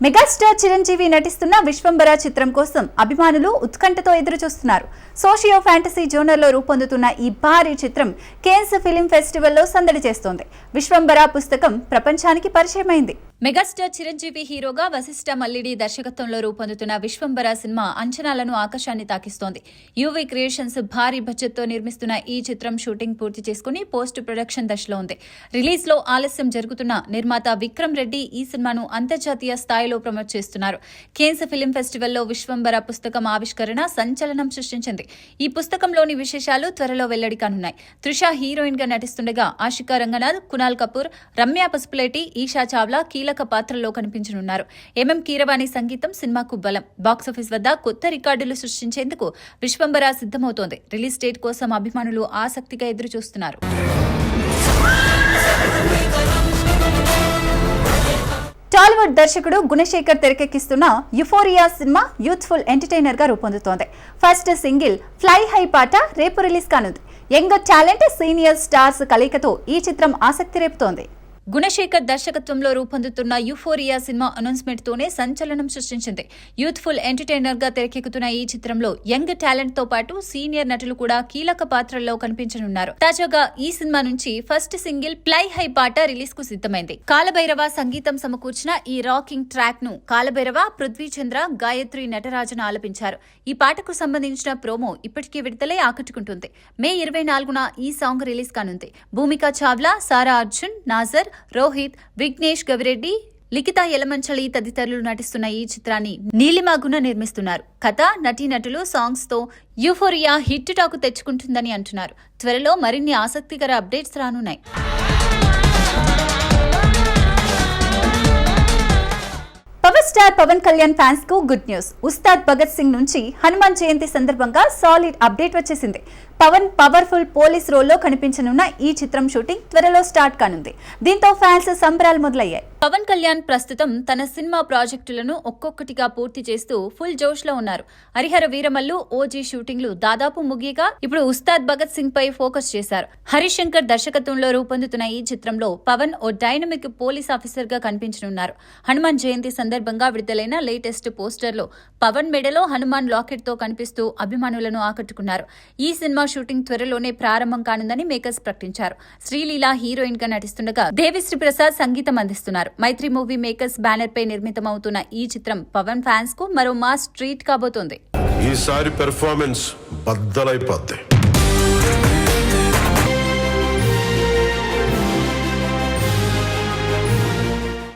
Megastar Chiranjeevi నటిస్తున్న విశ్వంబర చిత్రం కోసం అభిమానులు ఉత్కంఠతో ఎదురు చూస్తున్నారు. సోషియో ఫ్యాంటసీ జోనర్లో రూపొందుతున్న ఈ భారీ చిత్రం కేన్స్ ఫిల్మ్ ఫెస్టివల్లో సందడి చేస్తోంది. విశ్వంబర పుస్తకం ప్రపంచానికి పరిచయమైంది. మెగాస్టార్ చిరంజీవి హీరోగా వశిష్ఠ మల్లిడి దర్శకత్వంలో రూపొందుతున్న విశ్వంబర సినిమా అంచనాలను ఆకాశాన్ని తాకిస్తోంది. యూవీ క్రియేషన్స్ భారీ బడ్జెట్తో నిర్మిస్తున్న ఈ చిత్రం షూటింగ్ పూర్తి చేసుకుని పోస్ట్ ప్రొడక్షన్ దశలో ఉంది. రిలీజ్ లో ఆలస్యం జరుగుతున్న నిర్మాత విక్రమ్ రెడ్డి ఈ సినిమాను అంతర్జాతీయ స్థాయిలో ప్రమోట్ చేస్తున్నారు. కేన్స్ ఫిల్మ్ ఫెస్టివల్లో విశ్వంబర పుస్తకం ఆవిష్కరణ సంచలనం సృష్టించింది. ఈ పుస్తకంలోని విశేషాలు త్వరలో వెల్లడి కానున్నాయి. త్రిష హీరోయిన్ గా నటిస్తుండగా ఆషికా రంగనాథ్, కునాల్ కపూర్, రమ్య పసుపులేటి, ఈషా చావ్లా కీలక పాత్రల్లో కనిపించనున్నారు. ఎంఎం కీరవాణి సంగీతం సినిమాకు బలం. బాక్సాఫీస్ వద్ద కొత్త రికార్డులు సృష్టించేందుకు విశ్వంబర సిద్ధమవుతోంది. రిలీజ్ డేట్ కోసం అభిమానులు ఆసక్తిగా ఎదురు చూస్తున్నారు. టాలీవుడ్ దర్శకుడు గుణశేఖర్ తెరకెక్కిస్తున్న యుఫోరియా సినిమా యూత్ఫుల్ ఎంటర్టైనర్ గా రూపొందుతోంది. ఫస్ట్ సింగిల్ ఫ్లై హై పాట రేపు రిలీజ్ కానుంది. యంగ్ టాలెంట్, సీనియర్ స్టార్స్ కలయికతో ఈ చిత్రం ఆసక్తి రేపుతోంది. గుణశేఖర్ దర్శకత్వంలో రూపొందుతున్న యుఫోరియా సినిమా అనౌన్స్మెంట్ తోనే సంచలనం సృష్టించింది. యూత్ఫుల్ ఎంటర్టైనర్ గా తెరకెక్కుతున్న ఈ చిత్రంలో యంగ్ టాలెంట్ తో పాటు సీనియర్ నటులు కూడా కీలక పాత్రల్లో కనిపించనున్నారు. తాజాగా ఈ సినిమా నుంచి ఫస్ట్ సింగిల్ ఫ్లై హై పాట రిలీజ్ కు సిద్ధమైంది. కాలభైరవ సంగీతం సమకూర్చిన ఈ రాకింగ్ ట్రాక్ ను కాలభైరవ, పృథ్వీ చంద్ర, గాయత్రి నటరాజన్ ఆలపించారు. ఈ పాటకు సంబంధించిన ప్రోమో ఇప్పటికే విడుదలై ఆకట్టుకుంటుంది. మే 24న ఈ సాంగ్ రిలీజ్ కానుంది. భూమికా చావ్లా, సారా అర్జున్, నాజర్, రోహిత్, విఘ్నేష్ గవిరెడ్డి, లిఖిత యలమంచలి తదితరులు నటిస్తున్న ఈ చిత్రాన్ని నీలిమా గుణ నిర్మిస్తున్నారు. కథ, నటీనటులు, సాంగ్స్ తో యూఫోరియా హిట్ టాకు తెచ్చుకుంటుందని అంటున్నారు. త్వరలో మరిన్ని ఆసక్తికర అప్డేట్స్ రానున్నాయి. Power star Pawan Kalyan fans కు గుడ్ న్యూస్. ఉస్తాద్ భగత్ సింగ్ నుంచి హనుమాన్ జయంతి సందర్భంగా సాలిడ్ అప్డేట్ వచ్చేసింది. పవన్ పవర్ఫుల్ పోలీస్ రోల్లో కనిపించనున్న ఈ చిత్రం షూటింగ్ త్వరలో స్టార్ట్ కానుంది. దీంతో ఫ్యాన్స్ సంబరాలు మొదలయ్యాయి. పవన్ కళ్యాణ్ ప్రస్తుతం తన సినిమా ప్రాజెక్టులను ఒక్కొక్కటిగా పూర్తి చేస్తూ ఫుల్ జోష్ లో ఉన్నారు. హరిహర వీరమల్లు, ఓజీ షూటింగ్లు దాదాపు ముగియగా ఇప్పుడు ఉస్తాద్ భగత్ సింగ్ పై ఫోకస్ చేశారు. హరిశంకర్ దర్శకత్వంలో రూపొందుతున్న ఈ చిత్రంలో పవన్ ఓ డైనమిక్ పోలీస్ ఆఫీసర్ గా కనిపించనున్నారు. హనుమాన్ జయంతి సందర్భంగా విడుదలైన లేటెస్ట్ పోస్టర్ లో పవన్ మెడలో హనుమాన్ లాకెట్ తో కనిపిస్తూ అభిమానులను ఆకట్టుకున్నారు. ఈ సినిమా షూటింగ్ త్వరలోనే ప్రారంభం కానుందని మేకర్స్ ప్రకటించారు. శ్రీలీల హీరోయిన్ గా నటిస్తుండగా దేవిశ్రీ ప్రసాద్ సంగీతం అందిస్తున్నారు. మైత్రి మూవీ మేకర్స్ బ్యానర్ పై నిర్మితమవుతున్న ఈ చిత్రం పవన్ ఫ్యాన్స్ కు మరో మాస్ ట్రీట్ కాబోతోంది. ఈసారి పెర్ఫార్మెన్స్ బద్దలైపోద్ది.